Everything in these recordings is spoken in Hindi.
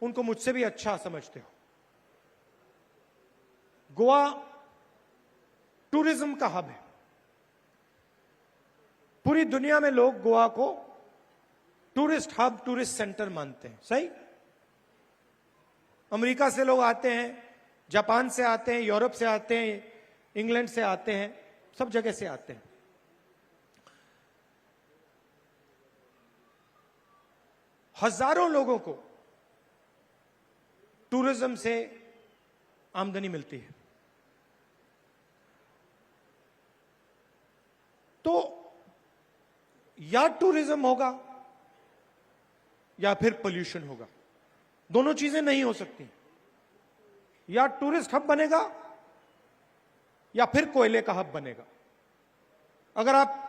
उनको मुझसे भी अच्छा समझते हो। गोवा टूरिज्म का हब है। पूरी दुनिया में लोग गोवा को टूरिस्ट हब, टूरिस्ट सेंटर मानते हैं। सही? अमेरिका से लोग आते हैं, जापान से आते हैं, यूरोप से आते हैं, इंग्लैंड से आते हैं, सब जगह से आते हैं। हजारों लोगों को टूरिज्म से आमदनी मिलती है। तो या टूरिज्म होगा या फिर पोल्यूशन होगा, दोनों चीजें नहीं हो सकती। या टूरिस्ट हब बनेगा या फिर कोयले का हब बनेगा। अगर आप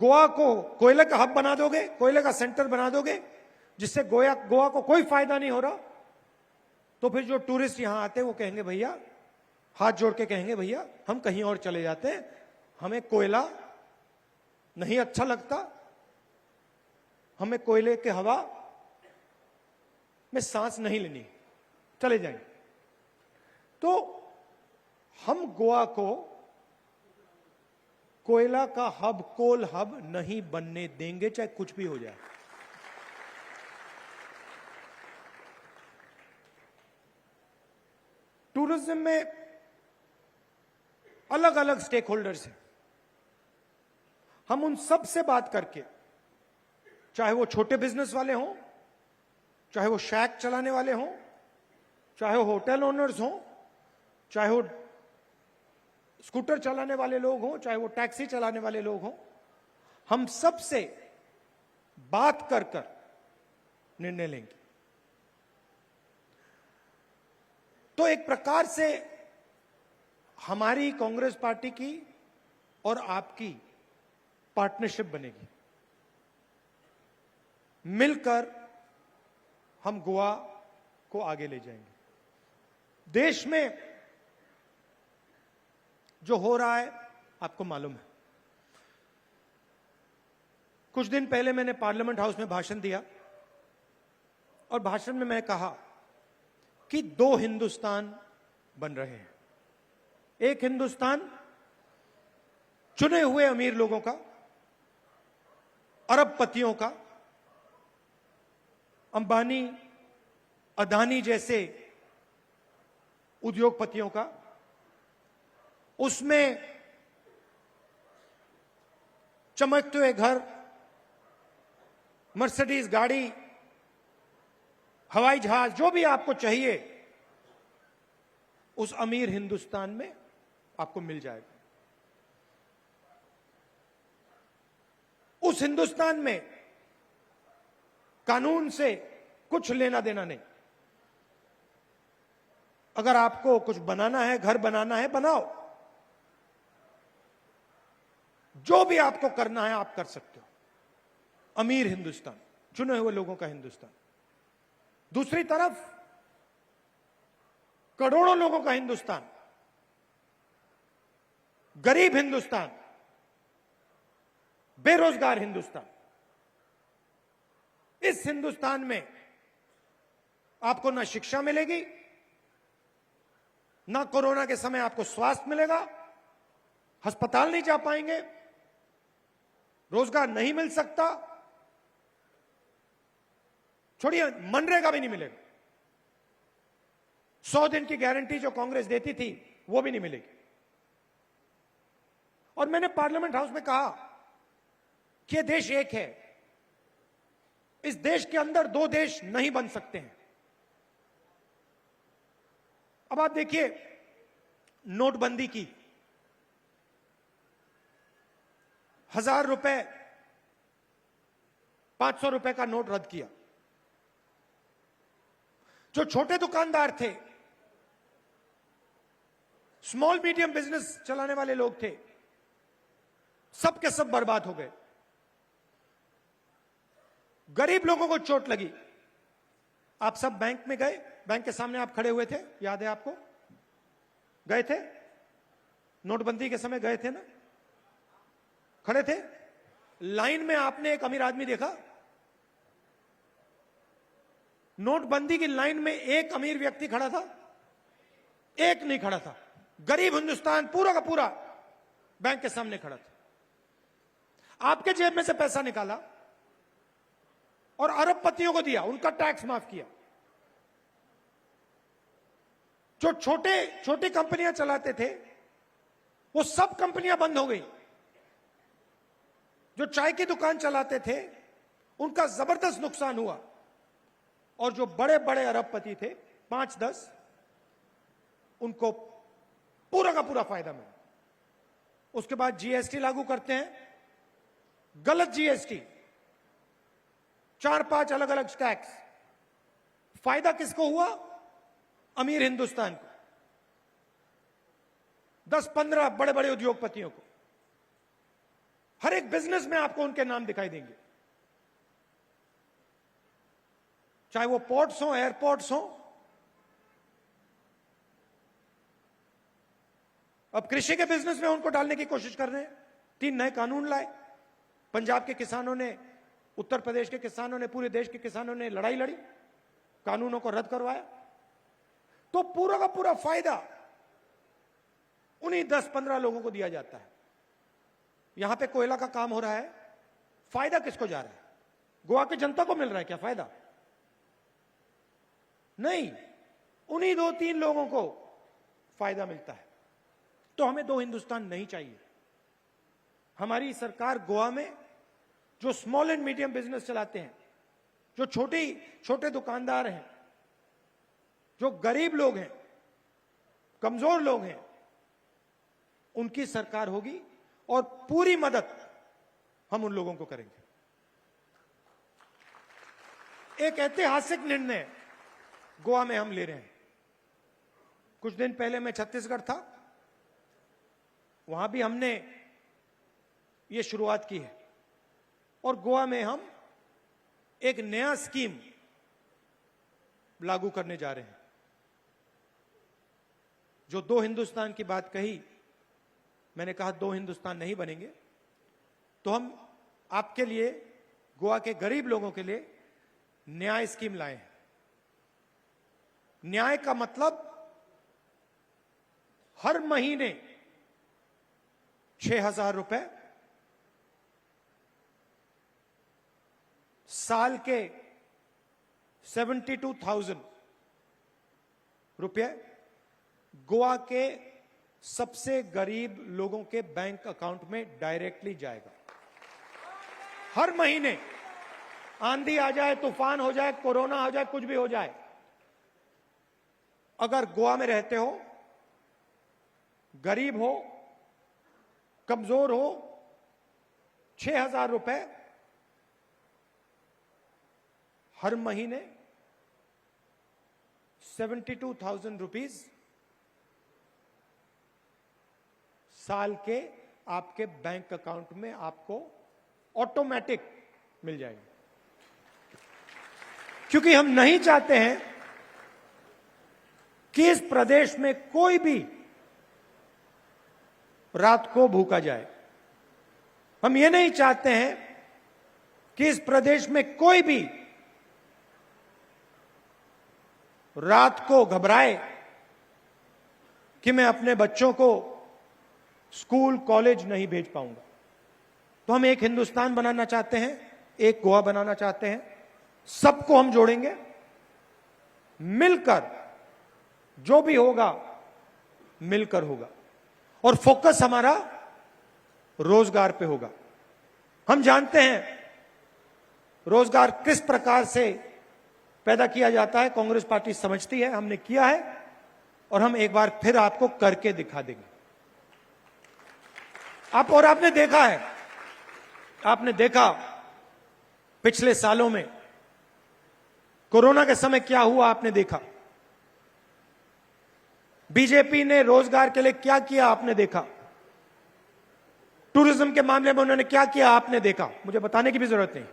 गोवा को कोयले का हब बना दोगे, कोयले का सेंटर बना दोगे, जिससे गोवा को कोई फायदा नहीं हो रहा, तो फिर जो टूरिस्ट यहां आते हैं वो कहेंगे भैया, हाथ जोड़ के कहेंगे भैया हम कहीं और चले जाते हैं, हमें कोयला नहीं अच्छा लगता, हमें कोयले के हवा में सांस नहीं लेनी, चले जाएंगे। तो हम गोवा को कोयला का हब, कोल हब नहीं बनने देंगे, चाहे कुछ भी हो जाए। टूरिज्म में अलग अलग स्टेक होल्डर्स हैं। हम उन सब से बात करके, चाहे वो छोटे बिजनेस वाले हों, चाहे वो शैक चलाने वाले हों, चाहे वो होटल ओनर्स हों, चाहे वो स्कूटर चलाने वाले लोग हों, चाहे वो टैक्सी चलाने वाले लोग हों, हम सब से बात कर कर निर्णय लेंगे। तो एक प्रकार से हमारी कांग्रेस पार्टी की और आपकी पार्टनरशिप बनेगी। मिलकर हम गोवा को आगे ले जाएंगे। देश में जो हो रहा है आपको मालूम है। कुछ दिन पहले मैंने पार्लियामेंट हाउस में भाषण दिया और भाषण में मैं कहा कि दो हिंदुस्तान बन रहे हैं। एक हिंदुस्तान चुने हुए अमीर लोगों का, अरबपतियों का, अंबानी, अदानी जैसे उद्योगपतियों का, उसमें चमकते हुए घर, मर्सिडीज गाड़ी, हवाई जहाज, जो भी आपको चाहिए उस अमीर हिंदुस्तान में आपको मिल जाएगा। उस हिंदुस्तान में कानून से कुछ लेना देना नहीं। अगर आपको कुछ बनाना है, घर बनाना है, बनाओ। जो भी आपको करना है आप कर सकते हो। अमीर हिंदुस्तान, चुने हुए लोगों का हिंदुस्तान। दूसरी तरफ करोड़ों लोगों का हिंदुस्तान, गरीब हिंदुस्तान, बेरोजगार हिंदुस्तान। इस हिंदुस्तान में आपको ना शिक्षा मिलेगी, ना कोरोना के समय आपको स्वास्थ्य मिलेगा, अस्पताल नहीं जा पाएंगे, रोजगार नहीं मिल सकता, छोड़िए मनरेगा भी नहीं मिलेगा। 100 दिन की गारंटी जो कांग्रेस देती थी वो भी नहीं मिलेगी। और मैंने पार्लियामेंट हाउस में कहा कि यह देश एक है, इस देश के अंदर दो देश नहीं बन सकते हैं। अब आप देखिए नोटबंदी की, 1000 रुपए, 500 रुपए का नोट रद्द किया। जो छोटे दुकानदार थे, स्मॉल मीडियम बिजनेस चलाने वाले लोग थे, सब के सब बर्बाद हो गए। गरीब लोगों को चोट लगी। आप सब बैंक में गए, बैंक के सामने आप खड़े हुए थे, याद है आपको? गए थे नोटबंदी के समय, गए थे ना, खड़े थे लाइन में। आपने एक अमीर आदमी देखा? नोटबंदी की लाइन में एक अमीर व्यक्ति खड़ा था? एक नहीं खड़ा था। गरीब हिंदुस्तान पूरा का पूरा बैंक के सामने खड़ा था। आपके जेब में से पैसा निकाला और अरबपतियों को दिया, उनका टैक्स माफ किया। जो छोटी कंपनियां चलाते थे वो सब कंपनियां बंद हो गई। जो चाय की दुकान चलाते थे उनका जबरदस्त नुकसान हुआ। और जो बड़े बड़े अरबपति थे 5-10, उनको पूरा का पूरा फायदा मिला। उसके बाद जीएसटी लागू करते हैं, गलत जीएसटी, 4-5 अलग अलग टैक्स। फायदा किसको हुआ? अमीर हिंदुस्तान को, 10-15 बड़े बड़े उद्योगपतियों को। हर एक बिजनेस में आपको उनके नाम दिखाई देंगे, चाहे वो पोर्ट्स हो, एयरपोर्ट्स हो। अब कृषि के बिजनेस में उनको डालने की कोशिश कर रहे हैं। 3 नए कानून लाए। पंजाब के किसानों ने, उत्तर प्रदेश के किसानों ने, पूरे देश के किसानों ने लड़ाई लड़ी, कानूनों को रद्द करवाया। तो पूरा का पूरा फायदा उन्हीं 10-15 लोगों को दिया जाता है। यहां पे कोयला का काम हो रहा है, फायदा किसको जा रहा है? गोवा की जनता को मिल रहा है क्या फायदा? नहीं, उन्हीं 2-3 लोगों को फायदा मिलता है। तो हमें 2 हिंदुस्तान नहीं चाहिए। हमारी सरकार गोवा में जो स्मॉल एंड मीडियम बिजनेस चलाते हैं, जो छोटे दुकानदार हैं, जो गरीब लोग हैं, कमजोर लोग हैं, उनकी सरकार होगी और पूरी मदद हम उन लोगों को करेंगे। एक ऐतिहासिक निर्णय गोवा में हम ले रहे हैं। कुछ दिन पहले मैं छत्तीसगढ़ था, वहां भी हमने ये शुरुआत की है। और गोवा में हम एक नया स्कीम लागू करने जा रहे हैं। जो 2 हिंदुस्तान की बात कही, मैंने कहा 2 हिंदुस्तान नहीं बनेंगे। तो हम आपके लिए, गोवा के गरीब लोगों के लिए न्याय स्कीम लाए हैं। न्याय का मतलब हर महीने 6,000 रुपए, साल के 72,000 रुपए गोवा के सबसे गरीब लोगों के बैंक अकाउंट में डायरेक्टली जाएगा। हर महीने, आंधी आ जाए, तूफान हो जाए, कोरोना हो जाए, कुछ भी हो जाए, अगर गोवा में रहते हो, गरीब हो, कमजोर हो, 6,000 रुपए हर महीने, 72,000 रुपीज साल के आपके बैंक अकाउंट में आपको ऑटोमेटिक मिल जाएगी। क्योंकि हम नहीं चाहते हैं कि इस प्रदेश में कोई भी रात को भूखा जाए। हम ये नहीं चाहते हैं कि इस प्रदेश में कोई भी रात को घबराए कि मैं अपने बच्चों को स्कूल कॉलेज नहीं भेज पाऊंगा। तो हम एक हिंदुस्तान बनाना चाहते हैं, एक गोवा बनाना चाहते हैं। सबको हम जोड़ेंगे, मिलकर जो भी होगा मिलकर होगा। और फोकस हमारा रोजगार पे होगा। हम जानते हैं रोजगार किस प्रकार से पैदा किया जाता है, कांग्रेस पार्टी समझती है, हमने किया है और हम एक बार फिर आपको करके दिखा देंगे। आपने देखा है, आपने देखा पिछले सालों में कोरोना के समय क्या हुआ, आपने देखा। बीजेपी ने रोजगार के लिए क्या किया, आपने देखा। टूरिज्म के मामले में उन्होंने क्या किया, आपने देखा। मुझे बताने की भी जरूरत नहीं।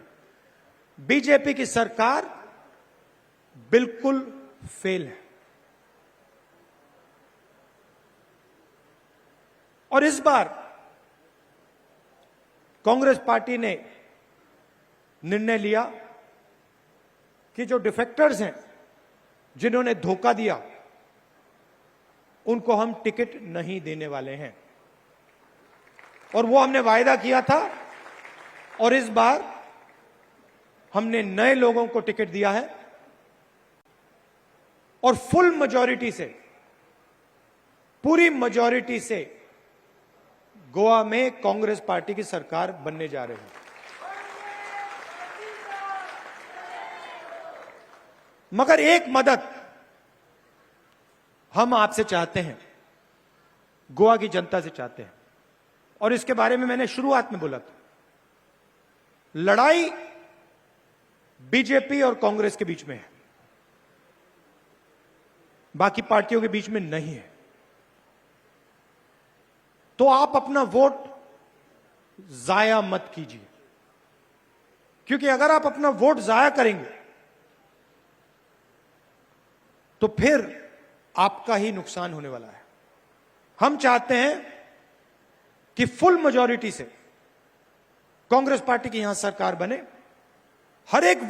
बीजेपी की सरकार बिल्कुल फेल है। और इस बार कांग्रेस पार्टी ने निर्णय लिया कि जो डिफेक्टर्स हैं, जिन्होंने धोखा दिया, उनको हम टिकट नहीं देने वाले हैं। और वो हमने वायदा किया था, और इस बार हमने नए लोगों को टिकट दिया है और फुल मेजॉरिटी से, पूरी मेजॉरिटी से गोवा में कांग्रेस पार्टी की सरकार बनने जा रही है। मगर एक मदद हम आपसे चाहते हैं, गोवा की जनता से चाहते हैं, और इसके बारे में मैंने शुरुआत में बोला था। लड़ाई बीजेपी और कांग्रेस के बीच में है, बाकी पार्टियों के बीच में नहीं है। तो आप अपना वोट जाया मत कीजिए, क्योंकि अगर आप अपना वोट जाया करेंगे तो फिर आपका ही नुकसान होने वाला है। हम चाहते हैं कि फुल मेजॉरिटी से कांग्रेस पार्टी की यहां सरकार बने। हर एक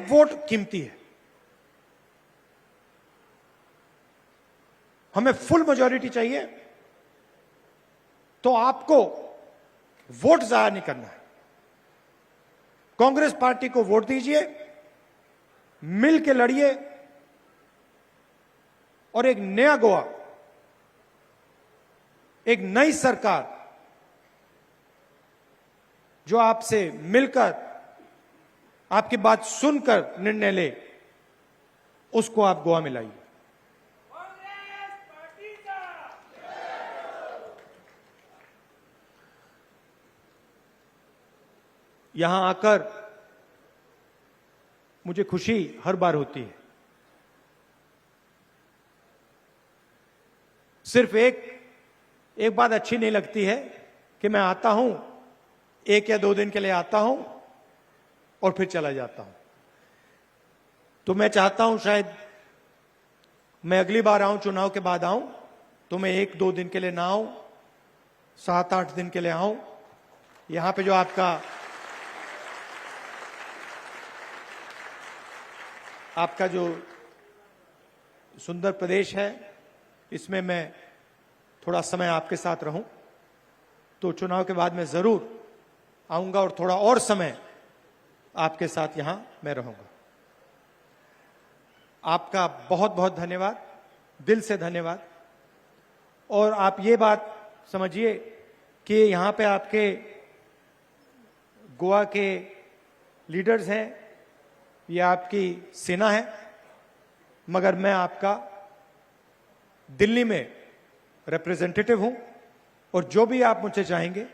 वोट कीमती है। हमें फुल मेजॉरिटी चाहिए, तो आपको वोट जाया नहीं करना है। कांग्रेस पार्टी को वोट दीजिए, मिल के लड़िए, और एक नया गोवा, एक नई सरकार जो आपसे मिलकर, आपकी बात सुनकर निर्णय ले, उसको आप गोवा में लाइए। यहां आकर मुझे खुशी हर बार होती है। सिर्फ एक बात अच्छी नहीं लगती है कि मैं आता हूं, 1 या 2 दिन के लिए आता हूं और फिर चला जाता हूं। तो मैं चाहता हूं शायद मैं अगली बार आऊं, चुनाव के बाद आऊं, तो मैं 1-2 दिन के लिए ना आऊं, 7-8 दिन के लिए आऊं। यहां पे जो आपका जो सुंदर प्रदेश है, इसमें मैं थोड़ा समय आपके साथ रहूं। तो चुनाव के बाद मैं जरूर आऊंगा और थोड़ा और समय आपके साथ यहां मैं रहूंगा। आपका बहुत बहुत धन्यवाद, दिल से धन्यवाद। और आप ये बात समझिए कि यहां पे आपके गोवा के लीडर्स हैं, ये आपकी सेना है, मगर मैं आपका दिल्ली में रिप्रेजेंटेटिव हूं, और जो भी आप मुझसे चाहेंगे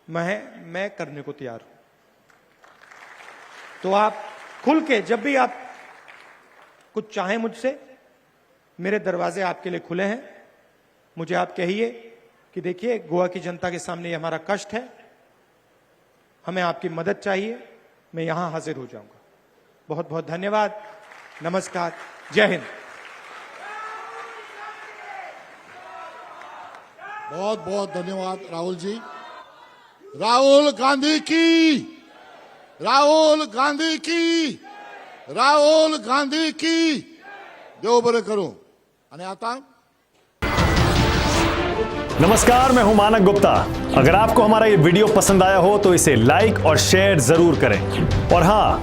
मैं करने को तैयार हूं। तो आप खुल के, जब भी आप कुछ चाहें मुझसे, मेरे दरवाजे आपके लिए खुले हैं। मुझे आप कहिए कि देखिए, गोवा की जनता के सामने ये हमारा कष्ट है, हमें आपकी मदद चाहिए, मैं यहां हाजिर हो जाऊंगा। बहुत बहुत धन्यवाद, नमस्कार, जय हिंद। बहुत बहुत धन्यवाद राहुल जी। राहुल गांधी की, राहुल गांधी की, राहुल गांधी की। देव बरे करूं। आणि आता नमस्कार, मैं हूं मानक गुप्ता। अगर आपको हमारा ये वीडियो पसंद आया हो तो इसे लाइक और शेयर जरूर करें, और हां,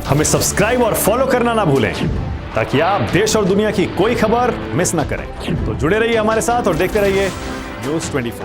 हमें सब्सक्राइब और फॉलो करना ना भूलें, ताकि आप देश और दुनिया की कोई खबर मिस ना करें। तो जुड़े रहिए हमारे साथ और देखते रहिए News 24।